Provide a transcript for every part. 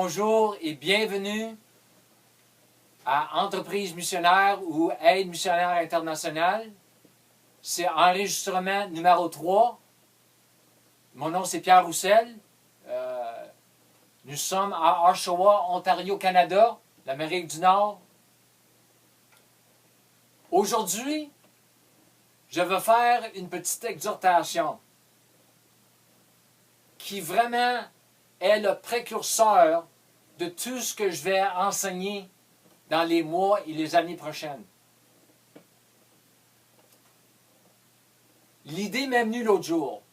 Bonjour et bienvenue à Entreprise missionnaire ou Aide missionnaire internationale. C'est enregistrement numéro 3. Mon nom c'est Pierre Roussel. Nous sommes à Oshawa, Ontario, Canada, l'Amérique du Nord. Aujourd'hui, je vais faire une petite exhortation qui vraiment est le précurseur de tout ce que je vais enseigner dans les mois et les années prochaines. L'idée m'est venue l'autre jour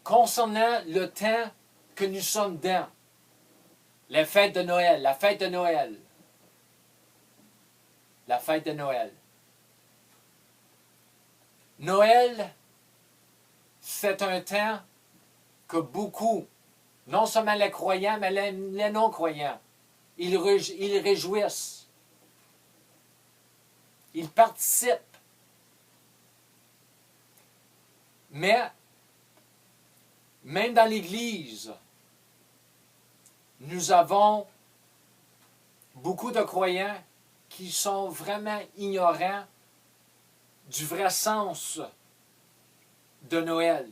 concernant le temps que nous sommes dans. Les fêtes de Noël, la fête de Noël. La fête de Noël. Noël, c'est un temps que beaucoup, non seulement les croyants, mais les non-croyants, ils réjouissent. Ils participent. Mais, même dans l'Église, nous avons beaucoup de croyants qui sont vraiment ignorants du vrai sens de Noël.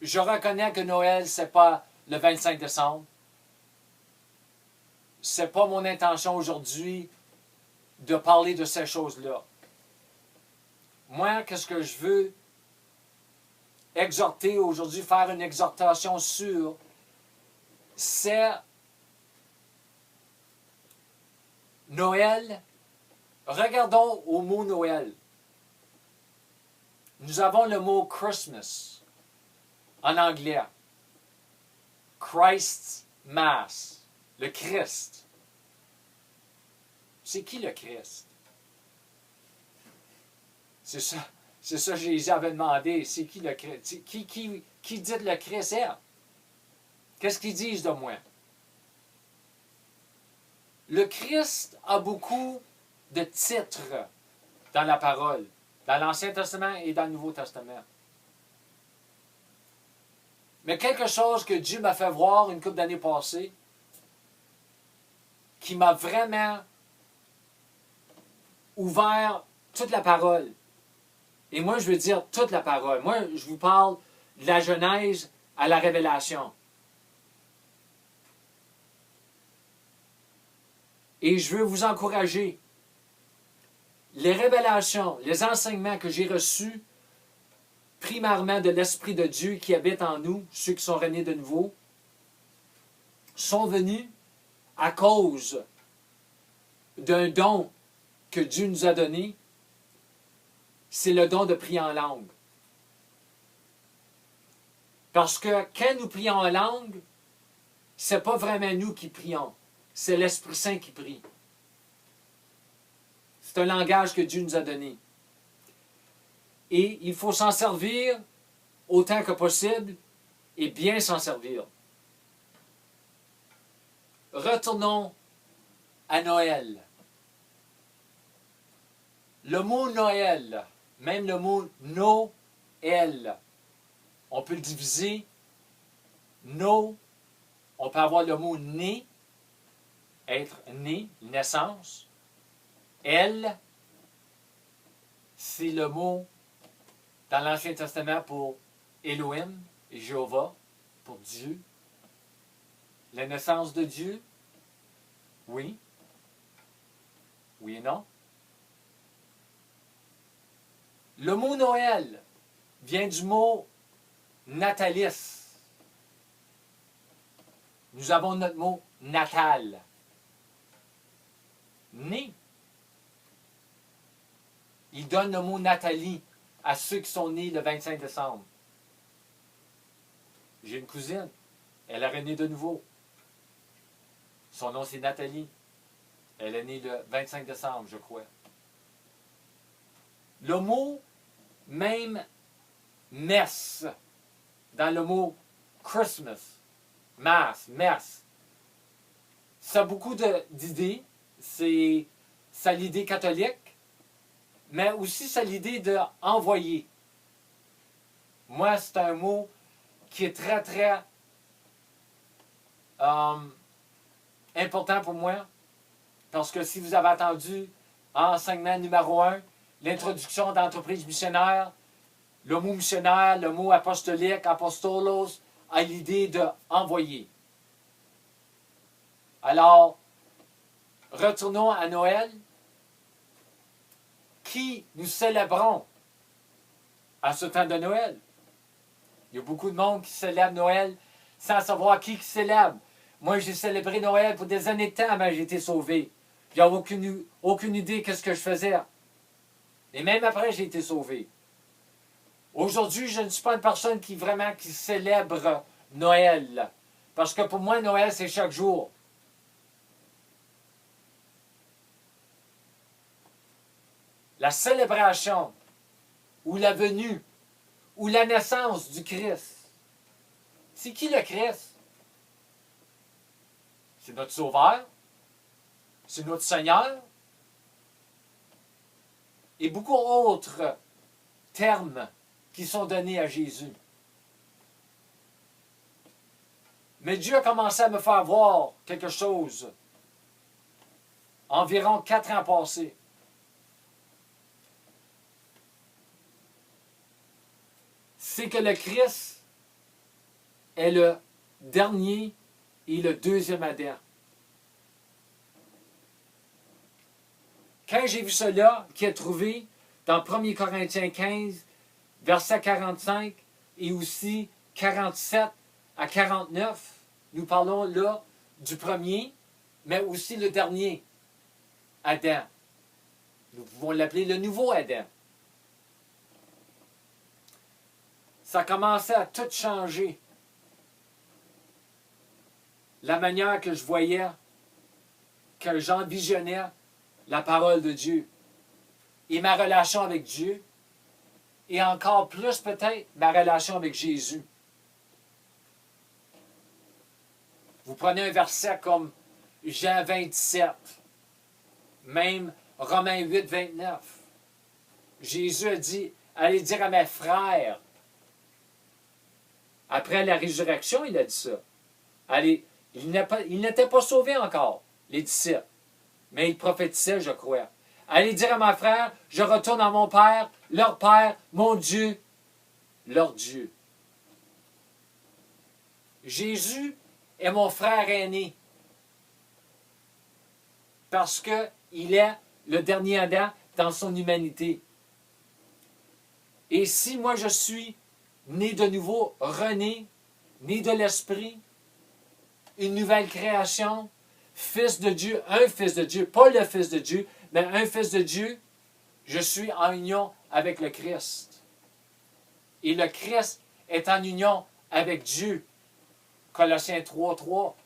Je reconnais que Noël, ce n'est pas le 25 décembre. Ce n'est pas mon intention aujourd'hui de parler de ces choses-là. Moi, qu'est-ce que je veux exhorter aujourd'hui, faire une exhortation sur, c'est Noël. Regardons au mot Noël. Nous avons le mot Christmas en anglais. Christ's Mass. Le Christ. C'est qui le Christ? C'est ça que Jésus avait demandé. C'est qui le Christ? Qui dit le Christ est? Qu'est-ce qu'ils disent de moi? Le Christ a beaucoup de titres dans la parole, dans l'Ancien Testament et dans le Nouveau Testament. Mais quelque chose que Dieu m'a fait voir une couple d'années passées, qui m'a vraiment ouvert toute la parole. Et moi, je veux dire toute la parole. Moi, je vous parle de la Genèse à la Révélation. Et je veux vous encourager. Les révélations, les enseignements que j'ai reçus, primairement de l'Esprit de Dieu qui habite en nous, ceux qui sont nés de nouveau, sont venus à cause d'un don que Dieu nous a donné. C'est le don de prier en langue. Parce que quand nous prions en langue, ce n'est pas vraiment nous qui prions, c'est l'Esprit Saint qui prie. C'est un langage que Dieu nous a donné. Et il faut s'en servir autant que possible et bien s'en servir. Retournons à Noël. Le mot Noël, même le mot Noël, on peut le diviser. No, on peut avoir le mot né, être né, naissance. El, c'est le mot dans l'Ancien Testament pour Elohim, Jéhovah, pour Dieu. La naissance de Dieu, oui. Oui et non. Le mot Noël vient du mot natalis. Nous avons notre mot natal. Né. Il donne le mot Nathalie à ceux qui sont nés le 25 décembre. J'ai une cousine. Elle est née de nouveau. Son nom, c'est Nathalie. Elle est née le 25 décembre, je crois. Le mot, même messe, dans le mot Christmas, mass, messe, ça a beaucoup d'idées. Ça a l'idée catholique, mais aussi ça a l'idée d'envoyer. Moi, c'est un mot qui est très, très important pour moi. Parce que si vous avez attendu enseignement numéro 1, l'introduction d'entreprise missionnaire, le mot missionnaire, le mot apostolique, apostolos, a l'idée de envoyer. Alors, retournons à Noël. Qui nous célébrons à ce temps de Noël? Il y a beaucoup de monde qui célèbre Noël sans savoir qui célèbre. Moi, j'ai célébré Noël pour des années de temps avant que j'ai été sauvé. J'avais aucune idée de ce que je faisais. Et même après, j'ai été sauvé. Aujourd'hui, je ne suis pas une personne qui célèbre Noël. Parce que pour moi, Noël, c'est chaque jour. La célébration, ou la venue, ou la naissance du Christ. C'est qui le Christ? C'est notre Sauveur. C'est notre Seigneur. Et beaucoup d'autres termes qui sont donnés à Jésus. Mais Dieu a commencé à me faire voir quelque chose environ 4 ans passés. C'est que le Christ est le dernier et le deuxième Adam. Quand j'ai vu cela, qui est trouvé dans 1 Corinthiens 15, verset 45 et aussi 47 à 49, nous parlons là du premier, mais aussi le dernier Adam. Nous pouvons l'appeler le nouveau Adam. Ça commençait à tout changer. La manière que je voyais, que j'envisionnais la parole de Dieu et ma relation avec Dieu et encore plus peut-être ma relation avec Jésus. Vous prenez un verset comme Jean 27, même Romains 8, 29. Jésus a dit, allez dire à mes frères. Après la résurrection, il a dit ça. Allez, il n'était pas sauvé encore, les disciples. Mais il prophétisait, je crois. Allez dire à mes frères, je retourne à mon Père, leur Père, mon Dieu, leur Dieu. Jésus est mon frère aîné. Parce qu'il est le dernier Adam dans son humanité. Et si moi je suis né de nouveau, rené, né de l'Esprit, une nouvelle création, fils de Dieu, un fils de Dieu, pas le fils de Dieu, mais un fils de Dieu, je suis en union avec le Christ. Et le Christ est en union avec Dieu. Colossiens 3, 3.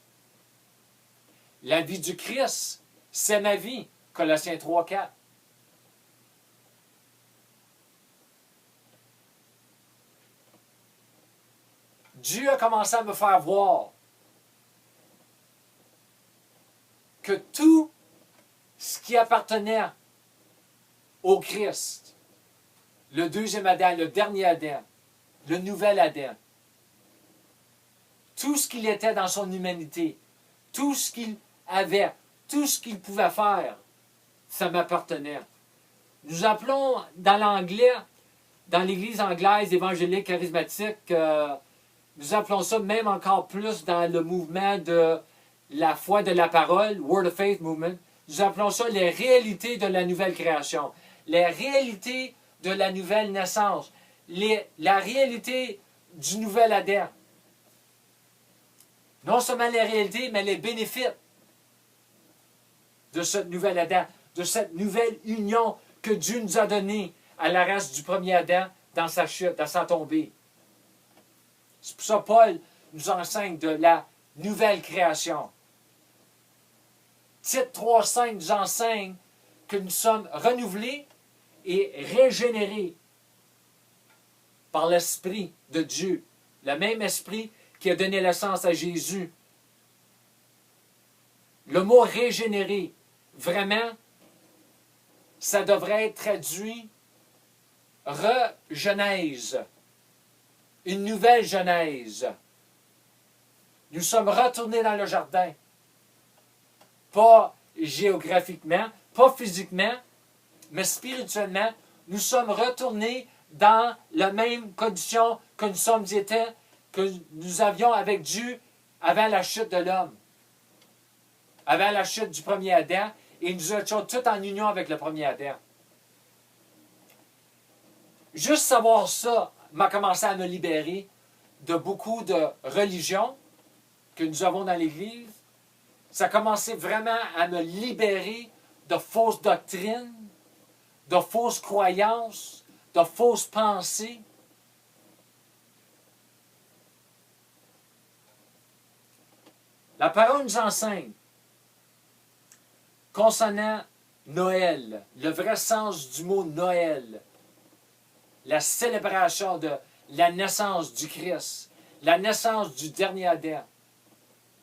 La vie du Christ, c'est ma vie. Colossiens 3, 4. Dieu a commencé à me faire voir que tout ce qui appartenait au Christ, le deuxième Adam, le dernier Adam, le nouvel Adam, tout ce qu'il était dans son humanité, tout ce qu'il avait, tout ce qu'il pouvait faire, ça m'appartenait. Nous appelons dans l'anglais, dans l'Église anglaise évangélique charismatique, nous appelons ça même encore plus dans le mouvement de la foi de la parole, Word of Faith Movement, nous appelons ça les réalités de la nouvelle création, les réalités de la nouvelle naissance, la réalité du nouvel Adam. Non seulement les réalités, mais les bénéfices de ce nouvel Adam, de cette nouvelle union que Dieu nous a donnée à la race du premier Adam dans sa chute, dans sa tombée. C'est pour ça que Paul nous enseigne de la nouvelle création. Tite 3,5 nous enseigne que nous sommes renouvelés et régénérés par l'Esprit de Dieu. Le même Esprit qui a donné naissance à Jésus. Le mot régénéré, vraiment, ça devrait être traduit regenèse. Une nouvelle genèse. Nous sommes retournés dans le jardin. Pas géographiquement, pas physiquement, mais spirituellement, nous sommes retournés dans la même condition que que nous avions avec Dieu avant la chute de l'homme, avant la chute du premier Adam, et nous étions tous en union avec le premier Adam. Juste savoir ça m'a commencé à me libérer de beaucoup de religions que nous avons dans l'Église. Ça a commencé vraiment à me libérer de fausses doctrines, de fausses croyances, de fausses pensées. La parole nous enseigne concernant Noël, le vrai sens du mot Noël, la célébration de la naissance du Christ, la naissance du dernier Adam.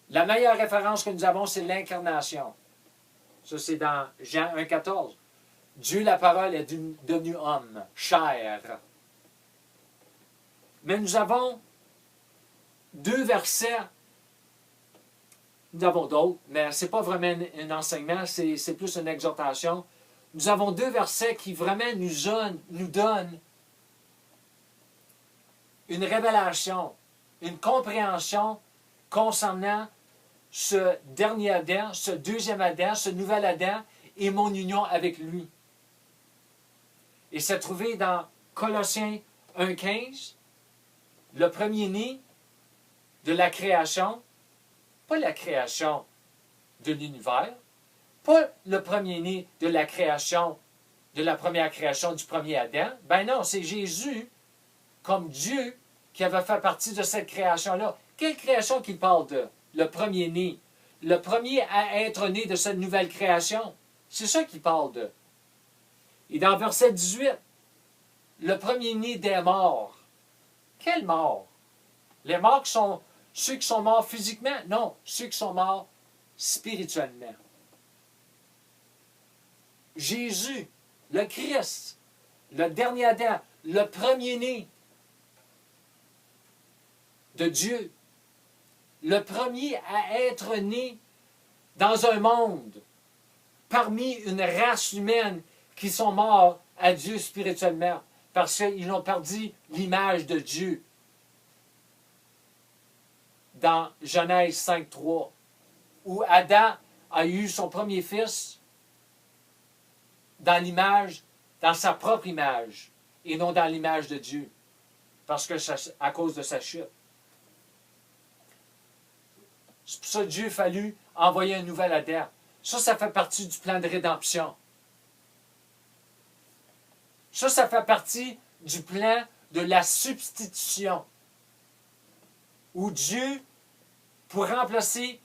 La meilleure référence que nous avons, c'est l'incarnation. Ça, c'est dans Jean 1,14. Dieu, la parole, est devenu homme, chair. Mais nous avons deux versets. Nous avons d'autres, mais ce n'est pas vraiment un enseignement, c'est plus une exhortation. Nous avons deux versets qui vraiment nous donnent une révélation, une compréhension concernant ce dernier Adam, ce deuxième Adam, ce nouvel Adam et mon union avec lui. Et c'est trouvé dans Colossiens 1,15, le premier-né de la création, pas la création de l'univers, pas le premier-né de la création, de la première création du premier Adam. Ben non, c'est Jésus, comme Dieu, qui avait fait partie de cette création-là. Quelle création qu'il parle de? Le premier-né. Le premier à être né de cette nouvelle création. C'est ça qu'il parle de. Et dans verset 18, le premier-né des morts. Quelle mort? Les morts qui sont ceux qui sont morts physiquement? Non, ceux qui sont morts spirituellement. Jésus, le Christ, le dernier Adam, le premier-né de Dieu, le premier à être né dans un monde, parmi une race humaine qui sont morts à Dieu spirituellement, parce qu'ils ont perdu l'image de Dieu. Dans Genèse 5,3, où Adam a eu son premier fils dans l'image, dans sa propre image, et non dans l'image de Dieu, parce que à cause de sa chute. C'est pour ça que Dieu a fallu envoyer un nouvel Adam. Ça fait partie du plan de rédemption. Ça fait partie du plan de la substitution, où Dieu, pour remplacer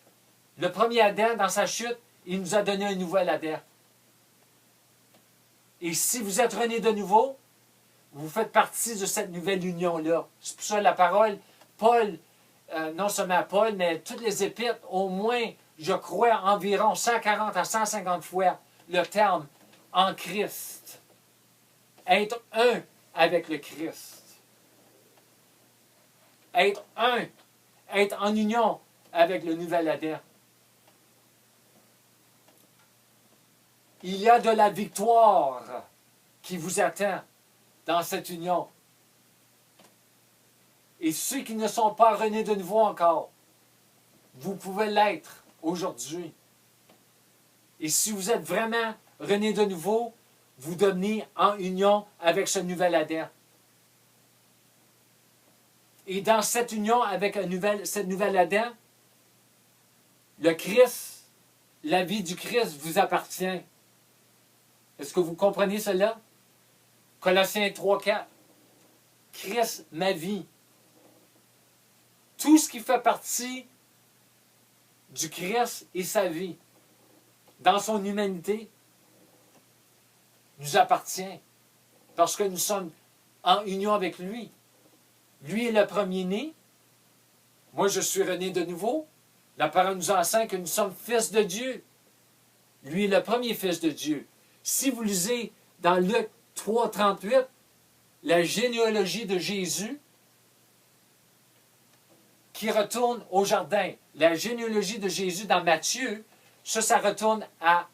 le premier Adam dans sa chute, il nous a donné un nouvel Adam. Et si vous êtes rené de nouveau, vous faites partie de cette nouvelle union-là. C'est pour ça la parole, Paul, non seulement Paul, mais toutes les épîtres, au moins, je crois, environ 140 à 150 fois le terme « en Christ ». Être un avec le Christ. Être un, être en union avec le nouvel Adam. Il y a de la victoire qui vous attend dans cette union. Et ceux qui ne sont pas renés de nouveau encore, vous pouvez l'être aujourd'hui. Et si vous êtes vraiment renés de nouveau, vous devenez en union avec ce nouvel Adam. Et dans cette union avec cette nouvelle Adam, le Christ, la vie du Christ vous appartient. Est-ce que vous comprenez cela? Colossiens 3,4. Christ, ma vie. Tout ce qui fait partie du Christ et sa vie, dans son humanité, nous appartient. Parce que nous sommes en union avec lui. Lui est le premier-né. Moi, je suis rené de nouveau. La parole nous enseigne que nous sommes fils de Dieu. Lui est le premier fils de Dieu. Si vous lisez dans Luc 3,38, la généalogie de Jésus, qui retourne au jardin. La généalogie de Jésus dans Matthieu, ça retourne à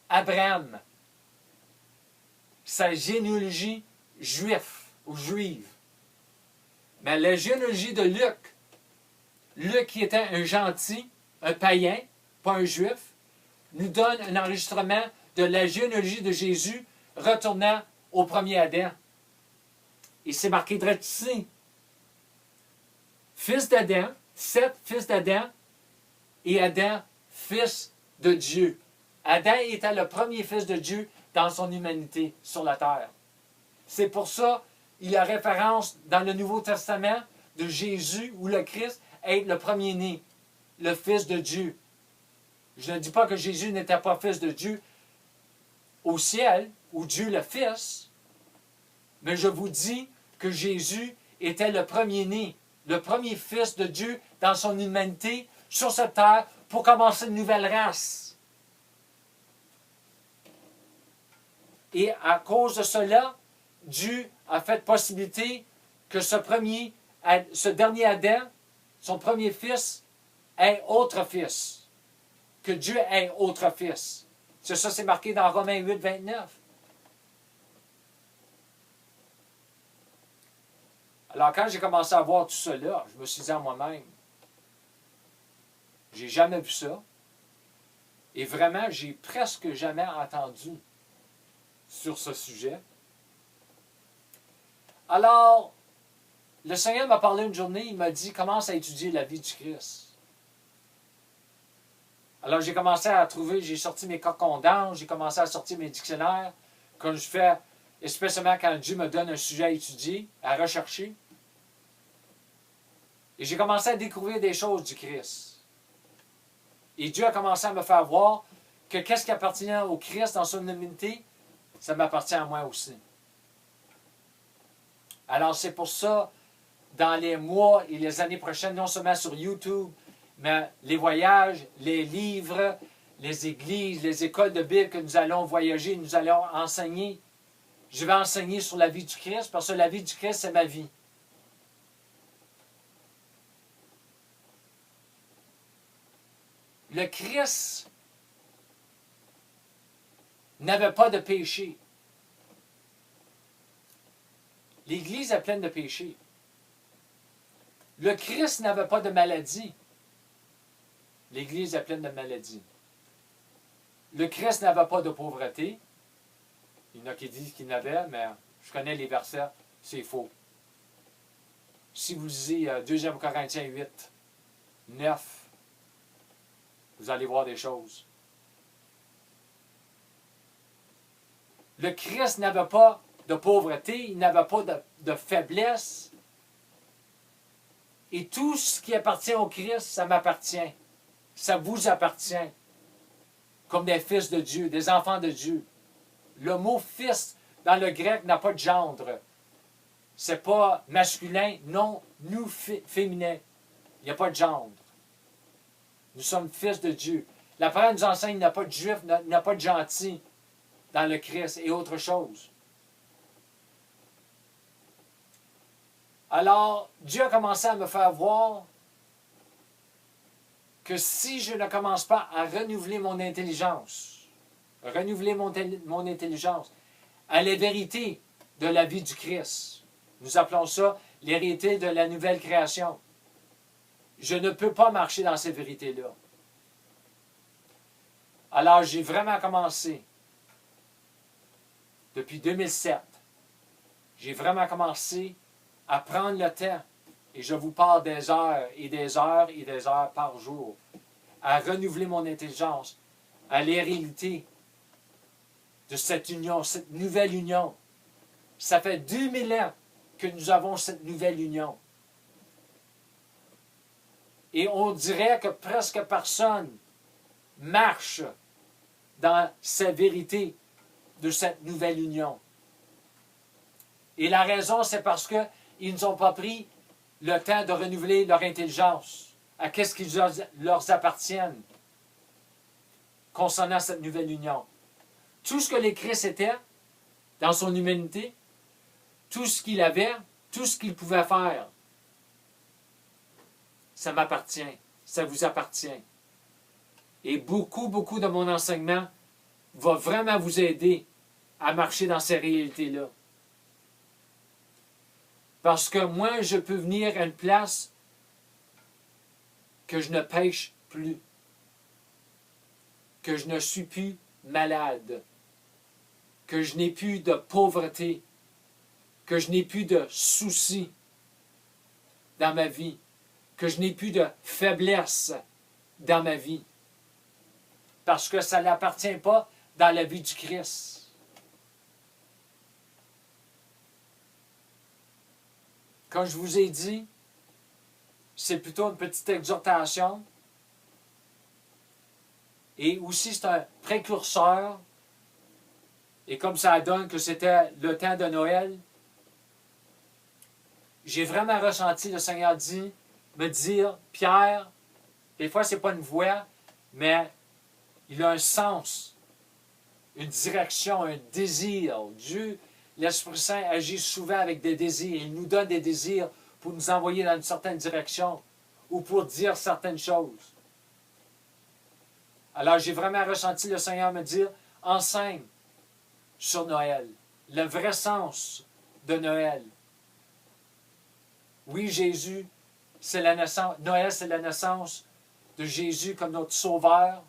Abraham. Sa généalogie juive. Mais la généalogie de Luc qui était un gentil, un païen, pas un juif, nous donne un enregistrement de la généalogie de Jésus retournant au premier Adam. Et c'est marqué direct ici. Fils d'Adam, Seth, fils d'Adam, et Adam, fils de Dieu. Adam était le premier fils de Dieu dans son humanité sur la terre. C'est pour ça qu'il y a référence dans le Nouveau Testament de Jésus ou le Christ être le premier-né, le fils de Dieu. Je ne dis pas que Jésus n'était pas fils de Dieu au ciel, ou Dieu le Fils, mais je vous dis que Jésus était le premier-né, le premier fils de Dieu dans son humanité sur cette terre pour commencer une nouvelle race. Et à cause de cela, Dieu a fait possibilité que ce dernier Adam, son premier fils, ait autre fils. Que Dieu ait autre fils. C'est ça, c'est marqué dans Romains 8, 29. Alors, quand j'ai commencé à voir tout cela, je me suis dit à moi-même, j'ai jamais vu ça. Et vraiment, j'ai presque jamais entendu sur ce sujet. Alors, le Seigneur m'a parlé une journée, il m'a dit, commence à étudier la vie du Christ. Alors, j'ai commencé à trouver, j'ai sorti mes concordants, j'ai commencé à sortir mes dictionnaires, comme je fais, especially quand Dieu me donne un sujet à étudier, à rechercher. Et j'ai commencé à découvrir des choses du Christ. Et Dieu a commencé à me faire voir que qu'est-ce qui appartient au Christ dans son humanité, ça m'appartient à moi aussi. Alors, c'est pour ça, dans les mois et les années prochaines, non seulement sur YouTube, mais les voyages, les livres, les églises, les écoles de Bible que nous allons voyager, nous allons enseigner. Je vais enseigner sur la vie du Christ parce que la vie du Christ, c'est ma vie. Le Christ n'avait pas de péché. L'Église est pleine de péchés. Le Christ n'avait pas de maladie. L'Église est pleine de maladies. Le Christ n'avait pas de pauvreté. Il y en a qui disent qu'il n'avait, mais je connais les versets, c'est faux. Si vous lisez 2 Corinthiens 8, 9, vous allez voir des choses. Le Christ n'avait pas de pauvreté, il n'avait pas de faiblesse. Et tout ce qui appartient au Christ, ça m'appartient. Ça vous appartient. Comme des fils de Dieu, des enfants de Dieu. Le mot fils dans le grec n'a pas de gendre. C'est pas masculin, non, nous féminin. Il n'y a pas de gendre. Nous sommes fils de Dieu. La parole nous enseigne qu'il n'y a pas de juif, il n'y a pas de gentil dans le Christ et autre chose. Alors, Dieu a commencé à me faire voir que si je ne commence pas à renouveler mon intelligence à la vérité de la vie du Christ, nous appelons ça l'hérité de la nouvelle création, je ne peux pas marcher dans ces vérités-là. Alors, j'ai vraiment commencé, depuis 2007, j'ai vraiment commencé à prendre le temps, et je vous parle des heures et des heures et des heures par jour, à renouveler mon intelligence, à l'hérité de cette union, cette nouvelle union. Ça fait 2000 ans que nous avons cette nouvelle union. Et on dirait que presque personne marche dans cette vérité de cette nouvelle union. Et la raison, c'est parce qu'ils n'ont pas pris le temps de renouveler leur intelligence à qu'est-ce qui leur appartienne concernant cette nouvelle union. Tout ce que le Christ était dans son humanité, tout ce qu'il avait, tout ce qu'il pouvait faire, ça m'appartient, ça vous appartient. Et beaucoup de mon enseignement va vraiment vous aider à marcher dans ces réalités-là. Parce que moi, je peux venir à une place que je ne pêche plus, que je ne suis plus malade, que je n'ai plus de pauvreté, que je n'ai plus de soucis dans ma vie, que je n'ai plus de faiblesse dans ma vie, parce que ça n'appartient pas dans la vie du Christ. Comme je vous ai dit, c'est plutôt une petite exhortation. Et aussi, c'est un précurseur. Et comme ça donne que c'était le temps de Noël, j'ai vraiment ressenti le Seigneur me dire, Pierre, des fois, ce n'est pas une voix, mais il a un sens, une direction, un désir. Dieu, l'Esprit Saint agit souvent avec des désirs. Il nous donne des désirs pour nous envoyer dans une certaine direction ou pour dire certaines choses. Alors, j'ai vraiment ressenti le Seigneur me dire, enseigne sur Noël, le vrai sens de Noël. Oui, Jésus, c'est la naissance. Noël, c'est la naissance de Jésus comme notre Sauveur.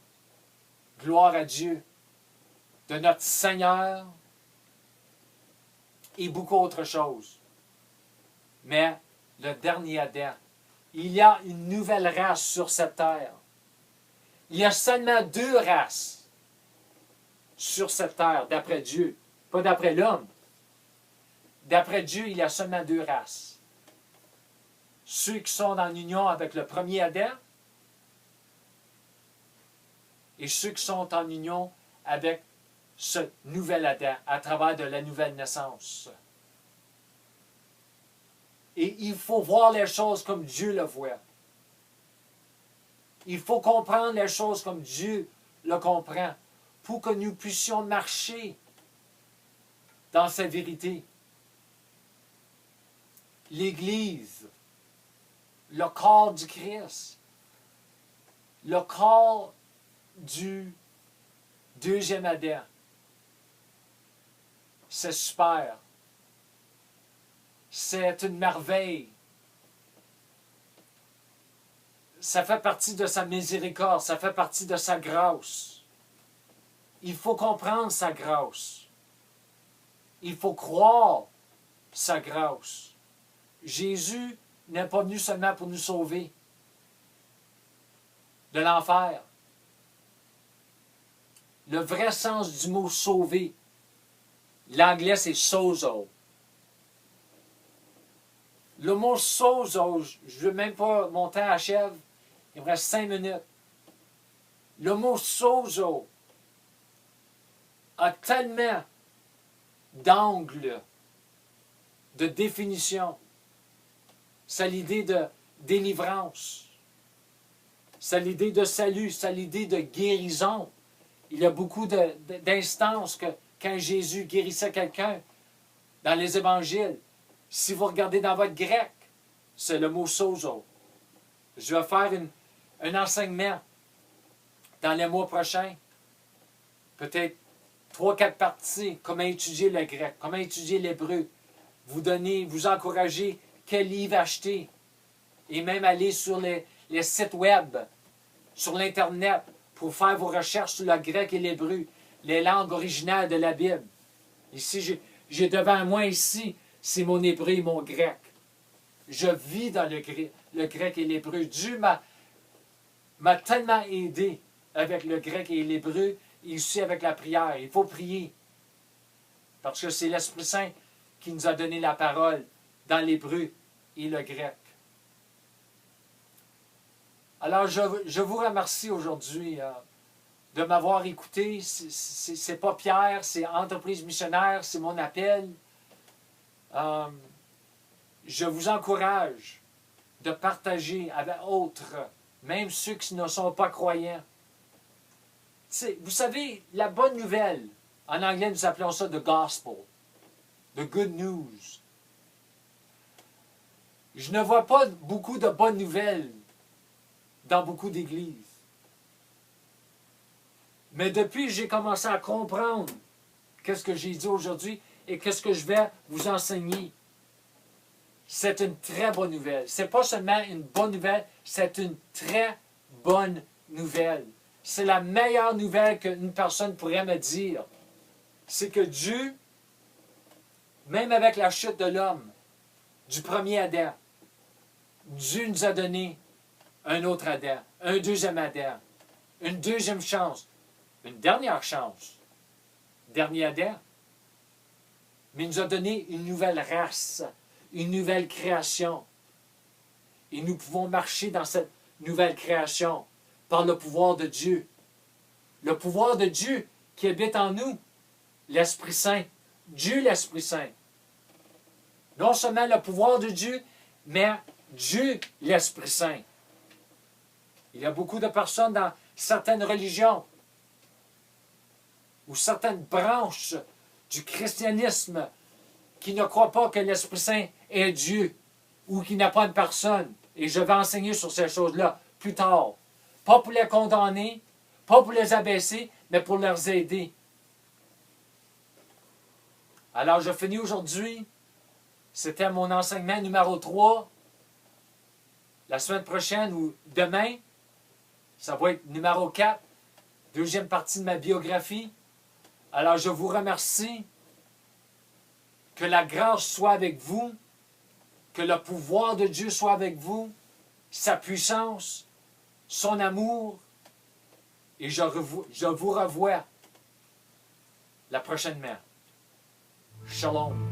Gloire à Dieu. De notre Seigneur. Et beaucoup d'autres choses. Mais le dernier Adam, il y a une nouvelle race sur cette terre. Il y a seulement 2 races sur cette terre, d'après Dieu. Pas d'après l'homme. D'après Dieu, il y a seulement 2 races. Ceux qui sont en union avec le premier Adam et ceux qui sont en union avec ce nouvel Adam à travers de la nouvelle naissance. Et il faut voir les choses comme Dieu le voit. Il faut comprendre les choses comme Dieu le comprend pour que nous puissions marcher dans sa vérité. L'Église, le corps du Christ, le corps du deuxième Adam. C'est super. C'est une merveille. Ça fait partie de sa miséricorde, ça fait partie de sa grâce. Il faut comprendre sa grâce. Il faut croire sa grâce. Jésus n'est pas venu seulement pour nous sauver de l'enfer. Le vrai sens du mot sauver, l'anglais c'est sozo. Le mot sozo, je ne veux même pas, mon temps achève, il me reste 5 minutes. Le mot sozo a tellement d'angles, de définition. C'est l'idée de délivrance. C'est l'idée de salut. C'est l'idée de guérison. Il y a beaucoup d'instances que quand Jésus guérissait quelqu'un dans les évangiles, si vous regardez dans votre grec, c'est le mot sozo. Je vais faire un enseignement dans les mois prochains. Peut-être 3-4 parties, comment étudier le grec, comment étudier l'hébreu. Vous encourager quel livre acheter. Et même aller sur les sites web, sur l'Internet, pour faire vos recherches sur le grec et l'hébreu, les langues originales de la Bible. Ici, j'ai devant moi ici, c'est mon hébreu et mon grec. Je vis dans le grec et l'hébreu. Dieu m'a tellement aidé avec le grec et l'hébreu, et aussi avec la prière. Il faut prier. Parce que c'est l'Esprit Saint qui nous a donné la parole dans l'hébreu et le grec. Alors, je vous remercie aujourd'hui de m'avoir écouté. C'est pas Pierre, c'est Entreprise missionnaire, c'est mon appel. Je vous encourage de partager avec autres, même ceux qui ne sont pas croyants. Vous savez, la bonne nouvelle, en anglais nous appelons ça the gospel, the good news. Je ne vois pas beaucoup de bonnes nouvelles dans beaucoup d'églises. Mais depuis que j'ai commencé à comprendre qu'est-ce que j'ai dit aujourd'hui et qu'est-ce que je vais vous enseigner, c'est une très bonne nouvelle. Ce n'est pas seulement une bonne nouvelle, c'est une très bonne nouvelle. C'est la meilleure nouvelle qu'une personne pourrait me dire. C'est que Dieu, même avec la chute de l'homme, du premier Adam, Dieu nous a donné un autre Adam, un deuxième Adam, une deuxième chance, une dernière chance, dernier Adam. Mais il nous a donné une nouvelle race, une nouvelle création. Et nous pouvons marcher dans cette nouvelle création par le pouvoir de Dieu. Le pouvoir de Dieu qui habite en nous, l'Esprit Saint. Dieu l'Esprit Saint. Non seulement le pouvoir de Dieu, mais Dieu l'Esprit Saint. Il y a beaucoup de personnes dans certaines religions ou certaines branches du christianisme qui ne croient pas que l'Esprit Saint est Dieu ou qui n'a pas de personne. Et je vais enseigner sur ces choses-là plus tard. Pas pour les condamner, pas pour les abaisser, mais pour les aider. Alors, je finis aujourd'hui. C'était mon enseignement numéro 3. La semaine prochaine ou demain, ça va être numéro 4, deuxième partie de ma biographie. Alors, je vous remercie. Que la grâce soit avec vous, que le pouvoir de Dieu soit avec vous, sa puissance, son amour, et je vous revois la prochaine mère. Shalom.